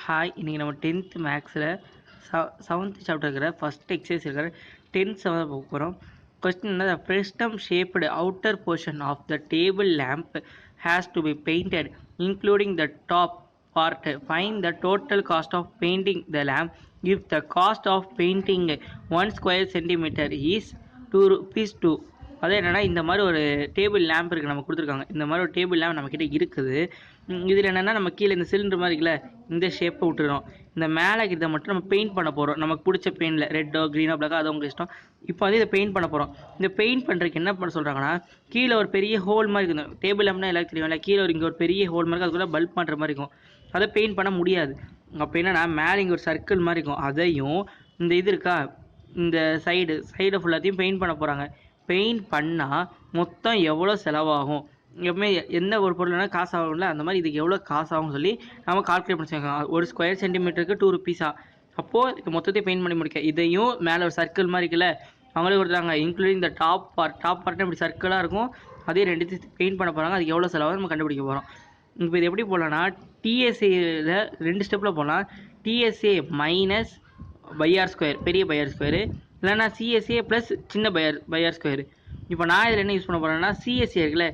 Hi, இன்றைக்கி நம்ம 10th மேக்ஸில் 7th சாப்டர் இருக்கிற ஃபஸ்ட் எக்ஸசைஸ் இருக்கிற 10th பார்க்க போகிறோம். கொஸ்டின் என்ன, the prism shaped outer portion of the table lamp has to be painted including the top part. Find the total cost of painting the lamp if the cost of painting 1 square centimeter is 2 rupees 2. அது என்னென்னா, இந்த மாதிரி ஒரு table lamp இருக்குது, நம்ம கொடுத்துருக்காங்க. இந்த மாதிரி ஒரு டேபிள் லேம்ப் நம்மக்கிட்ட இருக்குது. இதில் என்னென்னா, நம்ம கீழே இந்த சிலிண்டர் மாதிரி இருக்குல்ல, இந்த ஷேப்பை விட்டுறோம். இந்த மேலே இதை மட்டும் நம்ம பெயிண்ட் பண்ண போகிறோம். நமக்கு பிடிச்ச பெயிண்டில் ரெட்டோ க்ரீனோ பிளாக்கோ அது உங்களுக்கு இஷ்டம். இப்போ வந்து இதை பெயிண்ட் பண்ண போகிறோம். இந்த பெயிண்ட் பண்ணுறதுக்கு என்ன பண்ண சொல்கிறாங்கன்னா, கீழே ஒரு பெரிய ஹோல் மாதிரி இருக்கும். டேபிள் லேம்ப்னா எல்லாருக்கும் தெரியும்ல, கீழே இங்கே ஒரு பெரிய ஹோல் மாதிரி அதுக்குள்ளே பல்ப் பண்ணுற மாதிரி இருக்கும். அதை பெயிண்ட் பண்ண முடியாது. அப்போ என்னென்னா, மேலே இங்கே ஒரு சர்க்கிள் மாதிரி இருக்கும். அதையும் இந்த இது இருக்கா, இந்த சைடை ஃபுல்லாத்தையும் பெயிண்ட் பண்ண போகிறாங்க. பெயிண்ட் பண்ணால் மொத்தம் எவ்வளோ செலவாகும், எப்பவுமே என்ன ஒரு பொருள்னா காசு ஆகும்ல, அந்த மாதிரி இதுக்கு எவ்வளோ காசு ஆகும்னு சொல்லி நம்ம கால்குலேட் பண்ணி வச்சுருக்கோம். ஒரு ஸ்கொயர் சென்டிமீட்டருக்கு 2 rupees. அப்போது இது மொத்தத்தையும் பெயிண்ட் பண்ணி முடிக்க, இதையும் மேலே ஒரு சர்க்கிள் மாதிரி இருக்குல்ல, அவங்களே கொடுத்தாங்க இன்க்ளூடிங் இந்த டாப் பார்ட்னா இப்படி சர்க்கிளாக இருக்கும். அதே ரெண்டு பெயிண்ட் பண்ண போகிறாங்க. அதுக்கு எவ்வளோ செலவாகும் நம்ம கண்டுபிடிக்க போகிறோம். இப்போ இது எப்படி போடலாம்னா, டிஎஸ்ஏயில் 2 ஸ்டெப்பில் போகலாம். டிஎஸ்ஏ மைனஸ் பைஆர் ஸ்கொயர், பெரிய பைஆர் ஸ்கொயரு, இல்லைனா சிஎஸ்ஏ ப்ளஸ் சின்ன பைஆர் ஸ்கொயரு. இப்போ நான் இதில் என்ன யூஸ் பண்ண போகிறேன்னா, சிஎஸ்ஏ இருக்குல்ல,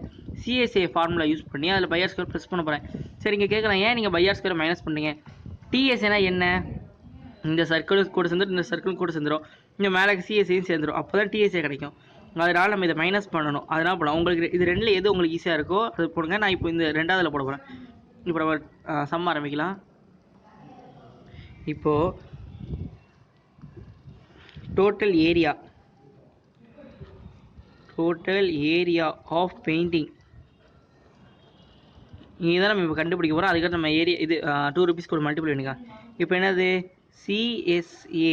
சிஎஸ்ஏ ஃபார்முலா யூஸ் பண்ணி அதில் பைஆர் ஸ்கொயர் ப்ளஸ் பண்ண போகிறேன். சரி, இங்கே கேட்கலாம், ஏன் நீங்கள் பைஆர் ஸ்கொயர் மைனஸ் பண்ணுறீங்க? டிஎஸ்ஏனா என்ன, இந்த சர்க்கிள் கூட சேர்ந்துடும், இந்த சர்க்கிள் கூட சேர்ந்துடும், இங்கே மேலே சிஎஸ்ஏயும் சேர்ந்துடும். அப்போ தான் டிஎஸ்ஏ கிடைக்கும். அதனால் நம்ம இதை மைனஸ் பண்ணணும். அதனால் போடலாம். உங்களுக்கு இது ரெண்டில் எது உங்களுக்கு ஈஸியாக இருக்கோ அது போடுங்க. நான் இப்போ இந்த ரெண்டாவதில் போட போகிறேன். இப்போ நம்ம சம் ஆரம்பிக்கலாம். இப்போது டோட்டல் ஏரியா ஆஃப் பெயிண்டிங் இதுதான் நம்ம இப்போ கண்டுபிடிக்க போகிறோம். அதுக்காக நம்ம ஏரியா இது 2 rupees கூட மல்டிபிள் பண்ணிக்கலாம். இப்போ என்னது, சிஎஸ்ஏ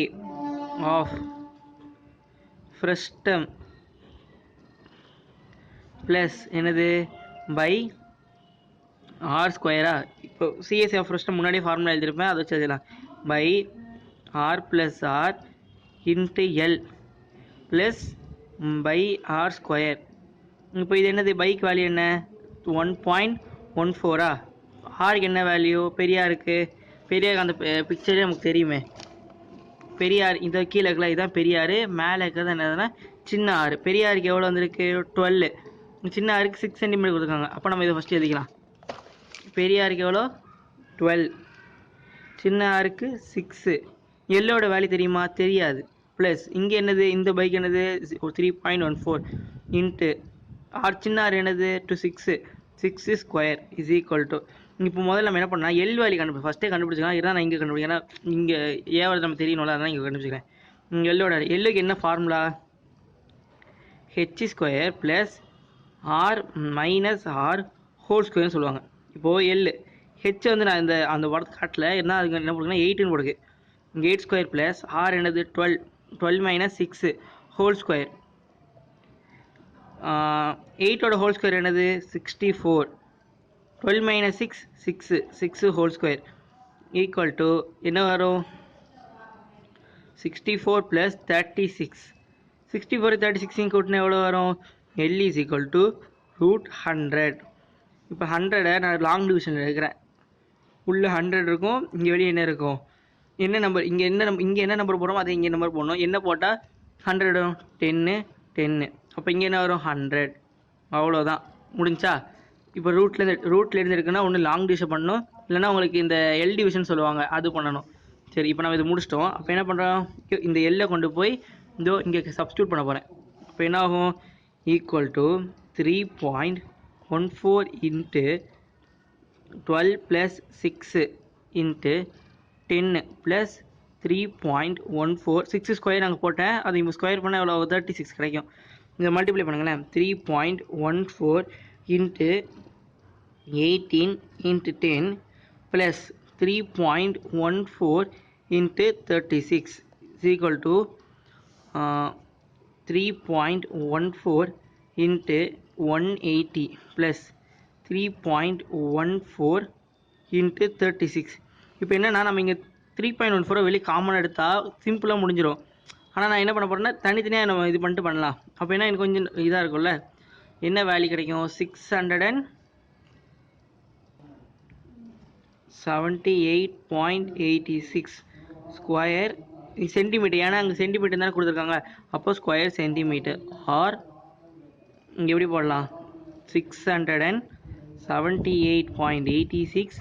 ஆஃப் ஃப்ரஸ்டம் ப்ளஸ் என்னது பை ஆர் ஸ்கொயரா. இப்போ சிஎஸ்ஏ ஆஃப் ஃப்ரஸ்டம் முன்னாடியே ஃபார்முலா எழுதியிருப்பேன், அதை வச்சு எழுதலாம். Pi r plus r into l plus pi r square. இப்போ இது என்னது, பைக் வேல்யூ என்ன, 1.14. ஆருக்கு என்ன வேல்யூ, பெரியாருக்கு அந்த பிக்சரே நமக்கு தெரியுமே. பெரியார் இந்த கீழே இருக்கலாம், இதுதான் பெரியார். மேலே இருக்கிறது என்னதுன்னா சின்ன ஆறு. பெரியாருக்கு எவ்வளோ வந்திருக்கு, 12. சின்ன ஆருக்கு 6 சென்டிமீட்டர் கொடுத்துருக்காங்க. அப்போ நம்ம இதை ஃபஸ்ட்டு எழுதிக்கலாம். பெரியாருக்கு எவ்வளோ, 12. சின்ன ஆருக்கு 6. எல்லோட வேல்யூ தெரியுமா, தெரியாது. ப்ளஸ் இங்கே என்னது, இந்த பைக் என்னது 3.14 இன்ட்டு ஆர் சின்ன ஆர் என்னது 6 ஸ்கொயர் இஸ் ஈக்குவல் டு. இப்போ முதல்ல நம்ம என்ன பண்ணால் எல் வேல்யூ ஃபஸ்ட்டே கண்டுபிடிச்சிக்கலாம். இதுதான் நான் இங்கே கண்டுபிடிக்கிறேன். ஏன்னா இங்கே ஏவது நம்ம தெரியணும்ல, அதனால் இங்கே கண்டுபிடிச்சிக்கிறேன். இங்கே எல்லுக்கு என்ன formula, h square plus r minus r whole ஸ்கொயர்னு சொல்லுவாங்க. இப்போது ஹெச் வந்து நான் அந்த வார்த்தை காட்டில் என்ன, அதுக்கு என்ன போடுங்கன்னா 8ன்னு போடுது. இங்கே 8 ஸ்கொயர் ப்ளஸ் ஆர் என்னது 12 மைனஸ் 6 ஹோல் ஸ்கொயர். 8ஓட ஹோல் ஸ்கொயர் என்னது 64. 12 minus 6 whole square equal to என்ன வரும், 64 ப்ளஸ் 36. 64 36 கூட்டினா எவ்வளோ வரும், எல் இஸ் ஈக்குவல் டு √100. இப்போ 100 நான் லாங் டிவிஷன் எடுக்கிறேன். உள்ளே 100 இருக்கும், இங்கே வெளியே என்ன இருக்கும், என்ன நம்பர், இங்கே என்ன நம்பர் போடுறோமோ அதை இங்கே நம்பர் போடணும். என்ன போட்டால் 100 10. அப்போ இங்கே என்ன வரும், 100. அவ்வளோதான், முடிஞ்சா. இப்போ ரூட்லேருந்து இருக்குன்னா ஒன்று லாங் டிவிஷன் பண்ணணும், இல்லைனா உங்களுக்கு இந்த எல் டிவிஷன் சொல்லுவாங்க, அது பண்ணணும். சரி, இப்போ நம்ம இது முடிச்சிட்டோம். அப்போ என்ன பண்ணுறோம், இந்த எல்லை கொண்டு போய் இங்கே சப்ஸ்டியூட் பண்ண போகிறேன். அப்போ என்ன ஆகும், equal to 3.14 into 12 plus 6 into 10 plus 3.14. 6 square நாங்கள் போட்டேன், அது இப்போ ஸ்கொயர் பண்ணால் எவ்வளோ 36 கிடைக்கும். இதை மல்டிப்ளை பண்ணுங்களேன். 3.14 into 18 into 10 plus 3.14 into 36 is equal to 3.14 into 180 plus 3.14 into 36. இப்போ என்னென்னா, நம்ம இங்கே 3.14 வெளியே காமனாக எடுத்தால் சிம்பிளாக முடிஞ்சிடும். ஆனால் நான் என்ன பண்ண போகிறேன்னா, தனித்தனியாக நம்ம இது பண்ணிட்டு பண்ணலாம். அப்போ என்ன, எனக்கு கொஞ்சம் இதாக இருக்கும்ல. என்ன வேல்யூ கிடைக்கும், 78.86 ஸ்கொயர் சென்டிமீட்டர். ஏன்னா அங்கே சென்டிமீட்டர் தானே கொடுத்துருக்காங்க. அப்போ ஸ்கொயர் சென்டிமீட்டர் ஆர் இங்கே எப்படி போடலாம் 678.86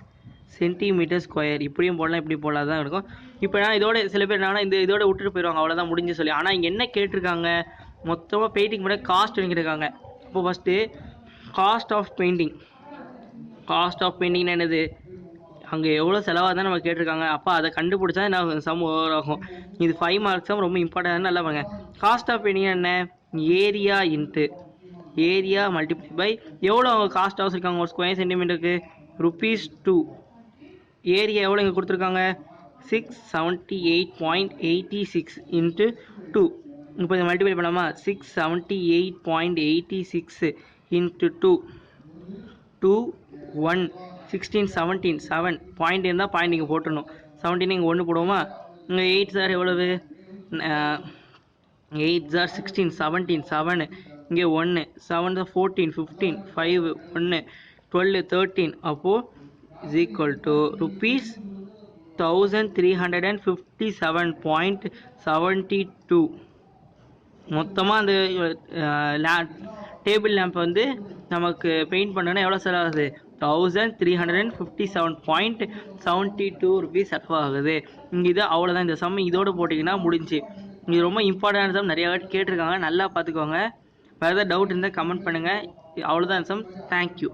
சென்டிமீட்டர் ஸ்கொயர். இப்படியும் போடலாம், இப்படி போடலாம் தான் இருக்கும். இப்போ இதோட சில பேர் என்னன்னா இதோட விட்டுட்டு போயிடுவாங்க, அவ்வளோதான் முடிஞ்சு சொல்லி. ஆனால் இங்கே என்ன கேட்டிருக்காங்க, மொத்தமாக பெயிண்டிங் பண்ண காஸ்ட் கேட்டிருக்காங்க. இப்போ first cost of painting. Cost of பெயிண்டிங்னா என்னது, அங்கே எவ்வளோ செலவாக தான் நம்ம கேட்டிருக்காங்க. அப்போ அதை கண்டுபிடிச்சா நான் சம் ஓவர் ஆகும். இது 5 மார்க்ஸ் தான், ரொம்ப இம்பார்ட்டன்ட். நல்லா பாருங்க. காஸ்ட் ஆஃப் பெயிண்டிங் என்ன, area into area multiply by எவ்வளோ அவங்க காஸ்ட் ஹவுஸ் இருக்காங்க ஒரு ஸ்கொயர் சென்டிமீட்டருக்கு ₹2. ஏரியா எவ்வளோ இங்கே கொடுத்துருக்காங்க 678.86 இன்ட்டு 2. இப்போ இதை மல்டிப்ளை பண்ணாமா 678.86 இன்ட்டு 2 2 1 16 17 7 பாயிண்ட் இருந்தால் பாயிண்ட் இங்கே போட்டுடணும். 17 இங்கே 1 போடுவோமா. இங்கே 8 சார் எவ்வளவு 8 சார் 16 17 7 இங்கே 1 7 சார் 14 15 5 1 12 13. அப்போது இஸ் ஈக்குவல் டு ₹1357.72. மொத்தமாக அந்த டேபிள் லேம்ப் வந்து நமக்கு பெயிண்ட் பண்ணோன்னா எவ்வளோ செலவாகுது ₹1357.72 செலவாகுது. இங்கே இது அவ்வளோதான். இந்த சம் இதோடு போட்டிங்கன்னா முடிஞ்சு. இது ரொம்ப இம்பார்ட்டன்ட் சம், நிறைய வாட்டி கேட்டிருக்காங்க, நல்லா பார்த்துக்கோங்க. வேறு ஏதாவது டவுட் இருந்தால் கமெண்ட் பண்ணுங்கள். அவ்வளோதான் சம். தேங்க்யூ.